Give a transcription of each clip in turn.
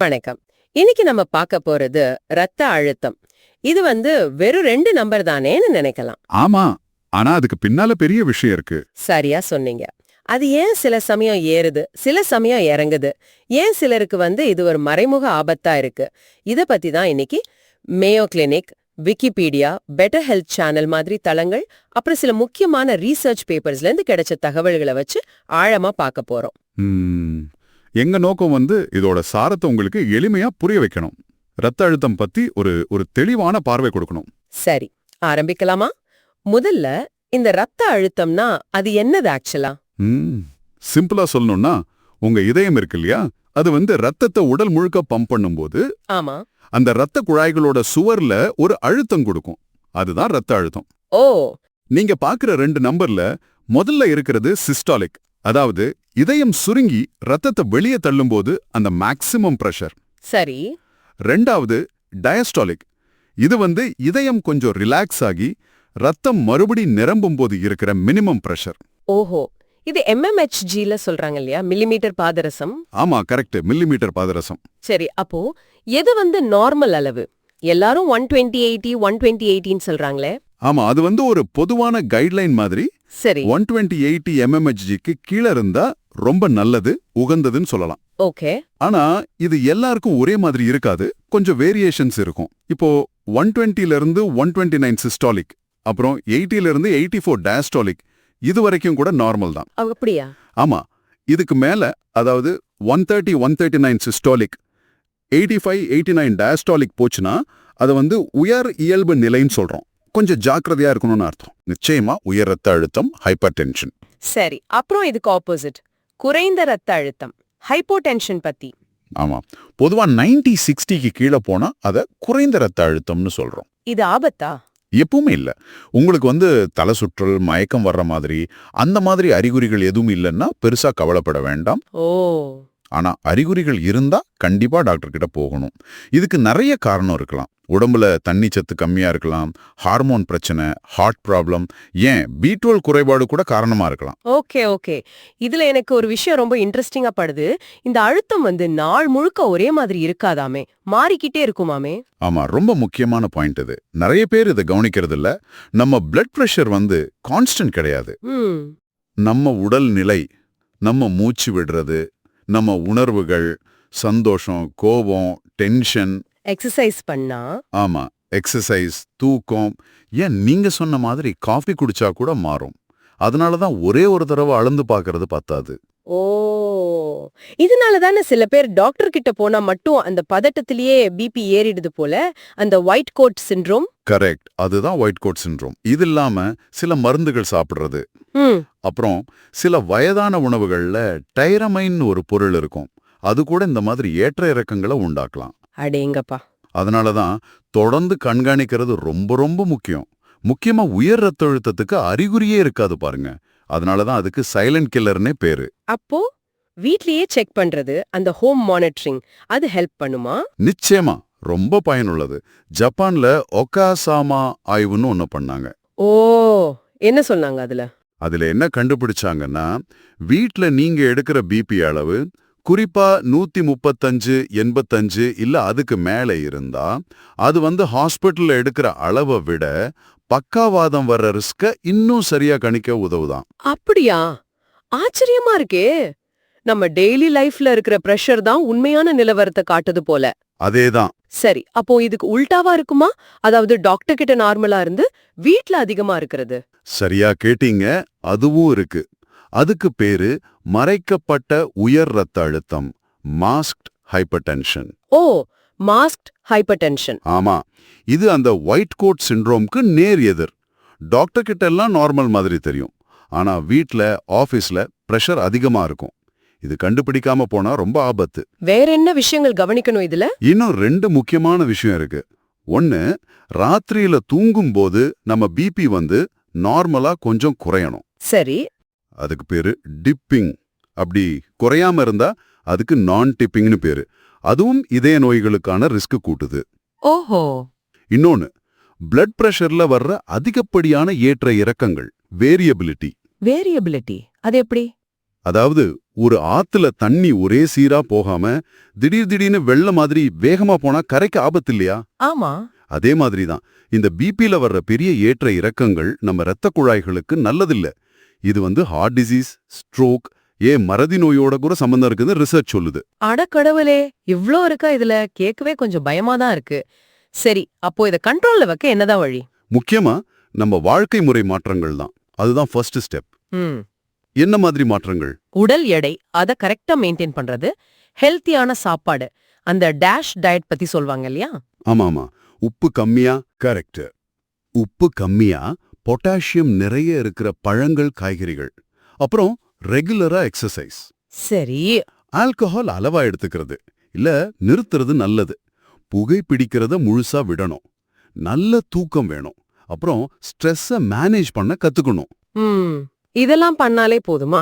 வணக்கம். இன்னைக்கு நம்ம பார்க்க போறது ரத்த அழுத்தம். இது வெறும் 2 நம்பர் தானேன்னு நினைக்கலாம். ஆமா. ஆனா அதுக்கு பின்னால பெரிய விஷயம் இருக்கு. சரியா சொன்னீங்க. அது ஏன் சில சமயம் ஏறுது, சில சமயம் இறங்குது? ஏன் சிலருக்கு இது ஒரு மறைமுக ஆபத்தா இருக்கு? இத பத்தி தான் இன்னைக்கு Mayo clinic, Wikipedia, better health channel மாதிரி தளங்கள், அப்புறம் சில முக்கியமான ரீசர்ச் பேப்பர்ஸ்ல இருந்து கிடைச்ச தகவல்களை வச்சு ஆழமா பார்க்க போறோம். ம், எங்க நோக்கம் இதோட சாரத்தை உங்களுக்கு எளிமையா புரிய வைக்கணும். ரத்த அழுத்தம் பத்தி ஒரு ஒரு தெளிவான பார்வை கொடுக்கணும். சரி, ஆரம்பிக்கலாமா? முதல்ல இந்த ரத்த அழுத்தம்னா அது என்னது ஆக்சுவலா? சிம்பிளா சொல்லணும்னா, உங்க இதயம் இருக்கு இல்லையா, அது ரத்தத்தை உடல் முழுக்க பம்ப் பண்ணும்போது ஆமா. அந்த ரத்த குழாய்களோட சுவர்ல ஒரு அழுத்தம் கொடுக்கும். அதுதான் ரத்த அழுத்தம். ஓ. நீங்க பாக்குற 2 நம்பர்ல முதல்ல இருக்கிறது சிஸ்டாலிக், அதாவது இதயம் சுருங்கி ரத்தத்தை வெளியே தள்ளும்போது அந்த மேக்ஸிமம் பிரஷர். சரி. ரெண்டாவது டயஸ்டாலிக். இது இதயம் கொஞ்சம் ரிலாக்ஸ் ஆகி ரத்தம் மறுபடி நிரம்பும் போது இருக்கிற மினிமம் பிரஷர். ஓஹோ, இது mmHgல சொல்றாங்க இல்லையா, மில்லிமீட்டர் பாதரசம்? ஆமா, கரெக்ட், மில்லிமீட்டர் பாதரசம். சரி, அப்போ எது நார்மல் அளவு? எல்லாரும் 120/80 120/80 சொல்றாங்களே. ஆமா, அது ஒரு பொதுவான கைட்லைன் மாதிரி. சரி. 120/80 mmHgக்கு கீழ இருந்தா ரொம்ப நல்லது, உகந்ததுன்னு சொல்லலாம். ஓகே. ஆனா இது எல்லாருக்கும் ஒரே மாதிரி இருக்காது, கொஞ்சம் வேரியேஷன்ஸ் இருக்கும். இப்போ 120ல இருந்து 129 சிஸ்டாலிக், அப்புறம் 80ல இருந்து 84 டயஸ்டாலிக், இது வரைக்கும் கூட நார்மல் தான். அப்படியா? ஆமா, இதுக்கு மேல, அதாவது 130 139 சிஸ்டாலிக், 85 89 டயஸ்டாலிக் போச்சுன்னா அது உயர் இயல்பு நிலைன்னு சொல்றோம். கொஞ்சம் ஜாக்கிரதையா இருக்கணும்னு அர்த்தம். நிச்சயமா உயர் ரத்த அழுத்தம், ஹைப்பர் டென்ஷன். சரி, அப்புறம் இதுக்கு ஆப்போசிட் குறைந்த ரத்த அழுத்தம், ஹைப்போடென்ஷன் பத்தி. ஆமா, பொதுவா 90/60க்கு கீழே போனா அத குறைந்த ரத்த அழுத்தம்னு சொல்றோம். இது ஆபத்தா? எப்பவுமே இல்ல. உங்களுக்கு தலை சுற்றல், மயக்கம் வர்ற மாதிரி அந்த மாதிரி அறிகுறிகள் எதுவும் இல்லைன்னா பெருசா கவலைப்பட வேண்டாம். ஓ. ஆனா அறிகுறிகள் இருந்தா கண்டிப்பா டாக்டர் கிட்ட போகணும். இதுக்கு நிறைய காரணம் இருக்கலாம். உடம்புல தண்ணி சத்து கம்மியா இருக்கலாம், ஹார்மோன் பிரச்சனை, ஹார்ட் ப்ராப்ளம், ஏன் B12 குறைபாடு கூட காரணமா இருக்கலாம். Okay okay. இதுல எனக்கு ஒரு விஷயம் ரொம்ப இன்ட்ரெஸ்டிங்கா படுது. இந்த அழுத்தம் நாள் முழுக்க ஒரே மாதிரி இருக்காதாமே, மாறிக்கிட்டே இருக்குமாமே? ஆமா, ரொம்ப முக்கியமான பாயிண்ட் இது. நிறைய பேர் இதை கவனிக்கிறது இல்ல. நம்ம பிளட் பிரஷர் கான்ஸ்டன்ட் கிடையாது. நம்ம உடல் நிலை, நம்ம மூச்சு விடுறது, நம்ம உணர்வுகள், சந்தோஷம், கோபம், டென்ஷன், எக்ஸசைஸ் பண்ணா, ஆமா, எக்ஸசைஸ், தூக்கம், ஏன் நீங்க சொன்ன மாதிரி காஃபி குடிச்சா கூட மாறும். அதனாலதான் ஒரே ஒரு தடவை அளந்து பார்க்கறது பத்தாது. ஓ, இதனால தானே சில பேர் டாக்டர் கிட்ட போனா மட்டும் அந்த பதட்டத்திலேயே பிபி ஏறிடுது போல, அந்த ஒயிட் கோட் சிண்ட்ரோம். கரெக்ட், அதுதான் ஒயிட் கோட் சிண்ட்ரோம். இது இல்லாம சில மருந்துகள் சாப்பிடுறது, அப்புறம் சில வயதான உணவுகள்ல டைரமைன் ஒரு பொருள் இருக்கும், அது கூட இந்த மாதிரி ஏற்ற இறக்கங்களை உண்டாக்கலாம். அடேங்கப்பா. அதனாலதான் தொடர்ந்து கண்காணிக்கிறது ரொம்ப ரொம்ப முக்கியம். முக்கியமா உயர் ரத்த அழுத்தத்துக்கு அறிகுறியே இருக்காது பாருங்க. அதனாலதான் அதுக்கு சைலண்ட் கில்லர்னே பேரு. அப்போ வீட்லயே செக் பண்றது, அந்த ஹோம் மானிட்டரிங், அது ஹெல்ப் பண்ணுமா? நிச்சயமா ரொம்ப பயனுள்ளது. ஜப்பான்ல ஒகாசாமா ஆய்வுன்னு ஒண்ணு பண்ணாங்க. ஓ, என்ன சொன்னாங்க அதுல? அதுல என்ன கண்டுபிடிச்சாங்கன்னா, வீட்ல நீங்க எடுக்கிற பிபி அளவு குறிப்பா 135 85 இல்ல அதுக்கு மேல இருந்தா, அது ஹாஸ்பிட்டல்ல எடுக்கிற அளவை விட பக்காவாதம் வர்ற ரிஸ்க இன்னும் சரியா கணிக்க உதவுதான். அப்படியா? ஆச்சரியமா இருக்கே. நம்ம டெய்லி லைஃப்ல இருக்கிற பிரஷர் தான் உண்மையான நிலவரத்தை காட்டுது போல. அதேதான். சரி, அப்போ இதுக்கு உல்டாவா இருக்குமா? அதாவது டாக்டர் கிட்ட நார்மலா இருந்து வீட்ல அதிகமா இருக்கிறது. சரியா கேட்டீங்க, அதுவும் இருக்கு. அதுக்கு பேரு மறைக்கப்பட்ட உயர் ரத்த அழுத்தம், மாஸ்க்ட் ஹைப்பர்டென்ஷன். ஓ, மாஸ்க்ட் ஹைப்பர்டென்ஷன். ஆமா, இது அந்த ஒயிட் கோட் சிண்ட்ரோம்க்கு நேர் எதிர். டாக்டர் கிட்ட எல்லாம் நார்மல் மாதிரி தெரியும், ஆனா வீட்ல, ஆபீஸ்ல பிரஷர் அதிகமா இருக்கும். இது கண்டுபிடிக்காம போனா ரொம்ப ஆபத்து. வேற என்ன விஷயங்கள் கவனிக்கணும் இதுல? இன்னும் 2 முக்கியமான விஷயம் இருக்கு. ஒன்னு, ராத்திரியில தூங்கும் போது நம்ம பிபி நார்மலா கொஞ்சம் குறையணும். சரி. அதுக்கு பேரு டிப்பிங். அப்படி குறையாம இருந்தா அதுக்கு நான் டிப்பிங்னு பேரு. அதுவும் இதய நோய்களுக்கான ரிஸ்க் கூட்டுது. ஓஹோ. இன்னொன்னு, பிளட் பிரஷர்ல வர்ற அதிகப்படியான ஏற்ற இறக்கங்கள், வேரியபிலிட்டி. வேரியபிலிட்டி அது எப்படி? அதாவது ஒரு ஆத்துல தண்ணி ஒரே சீரா போகாம திடீர்னு வெள்ளம் மாதிரி வேகமா போனா கரைக்கு ஆபத்து இல்லையா? ஆமா. அதே மாதிரி தான் இந்த பிபில வர்ற பெரிய ஏற்ற இறக்கங்கள் நம்ம இரத்த குழாய்களுக்கு நல்லதில்ல. இது ஹார்ட் டிசீஸ், ஸ்ட்ரோக், மறதி நோயோட கூட சம்பந்தம் இருக்குன்னு ரிசர்ச் சொல்லுது. அடக்கடவுளே, இவ்ளோ இருக்கா இதுல? கேட்கவே கொஞ்சம் பயமா தான் இருக்கு. சரி, அப்போ இத கண்ட்ரோல்ல வைக்க என்னதான் வழி? முக்கியமா நம்ம வாழ்க்கை முறை மாற்றங்கள் தான். அதுதான் ஃபர்ஸ்ட் ஸ்டெப். ம். என்ன மாதிரி மாற்றங்கள்? உடல் எடை அத கரெக்டா மெயின்டைன் பண்றது, ஹெல்த்தியான சாப்பாடு, அந்த டேஷ் டயட் பத்தி சொல்வாங்க இல்லையா? ஆமாமா. உப்பு கம்மியா, கரெக்ட். உப்பு கம்மியா, பொட்டாசியம் நிறைய இருக்கிற பழங்கள், காய்கறிகள். அப்புறம் ரெகுலரா எக்ஸசைஸ். சரி. ஆல்கஹால் அளவா எடுத்துக்கிறது இல்ல நிறுத்துறது நல்லது. புகை பிடிக்கிறத முழுசா விடணும். நல்ல தூக்கம் வேணும். அப்புறம் ஸ்ட்ரெஸ்ஸ மேனேஜ் பண்ண கத்துக்கணும். ம். இதெல்லாம் பண்ணாலே போதுமா?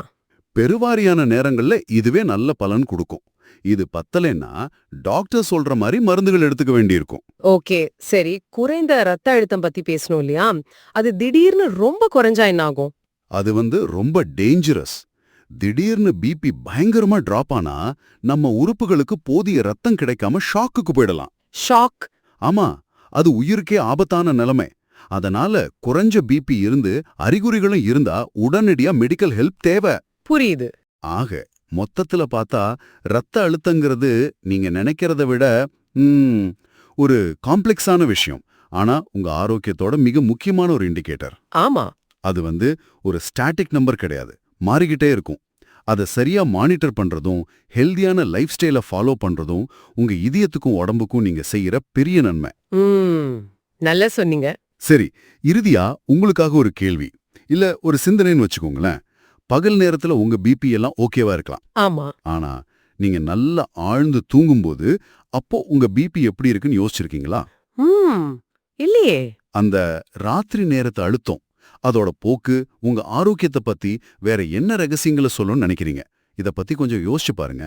பெருவாரியான நேரங்கள்ல இதுவே நல்ல பலன் கொடுக்கும். இது பத்தலைன்னா டாக்டர் சொல்ற மாதிரி மருந்துகள் எடுத்துக்க வேண்டியிருக்கும். ஓகே, சரி. குறைந்த ரத்த அழுத்தம் பத்தி பேசணும் இல்லையா? அது திடீர்னு ரொம்ப குறைஞ்சா என்ன ஆகும்? அது ரொம்ப டேஞ்சரஸ். திடீர்னு பிபி பயங்கரமா டிராப் ஆனா நம்ம உறுப்புகளுக்கு போதிய ரத்தம் கிடைக்காம ஷாக்குக்கு போயிடலாம். ஷாக்? ஆமா, அது உயிருக்கே ஆபத்தான நிலைமை. அதனால குறைஞ்ச பிபி இருந்து அறிகுறிகளும் இருந்தா உடனடியா மெடிக்கல் ஹெல்ப் தேவை. புரியுது. ஆக மொத்தத்துல பார்த்தா ரத்த அழுத்தங்கிறது நீங்க நினைக்கிறத விட ஒரு காம்ப்ளெக்ஸான விஷயம். ஆனா உங்க ஆரோக்கியத்தோட மிக முக்கியமான ஒரு இண்டிகேட்டர். ஆமா. அது ஒரு ஸ்டாட்டிக் நம்பர் கிடையாது, மாறிக்கிட்டே இருக்கும். அதை சரியா மானிட்டர் பண்றதும் ஹெல்தியான லைஃப் ஸ்டைல ஃபாலோ பண்றதும் உங்க இதயத்துக்கும் உடம்புக்கும் நீங்க செய்யற பெரிய நன்மை. நல்லா சொன்னீங்க. சரி, இறுதியா உங்களுக்காக ஒரு கேள்வி இல்ல ஒரு சிந்தனைன்னு வச்சுக்கோங்களேன். பகல் நேரத்துல உங்க பிபி எல்லாம் ஓகேவா இருக்கலாம். ஆமா. ஆனா நீங்க நல்லா ஆழ்ந்து தூங்கும்போது அப்போ உங்க பிபி எப்படி இருக்குன்னு யோசிச்சிருக்கீங்களா? இல்லையே. அந்த ராத்திரி நேரத்து அழுத்தம், அதோட போக்கு உங்க ஆரோக்கியத்தை பத்தி வேற என்ன ரகசியங்களை சொல்லணும்னு நினைக்கிறீங்க? இத பத்தி கொஞ்சம் யோசிச்சு பாருங்க.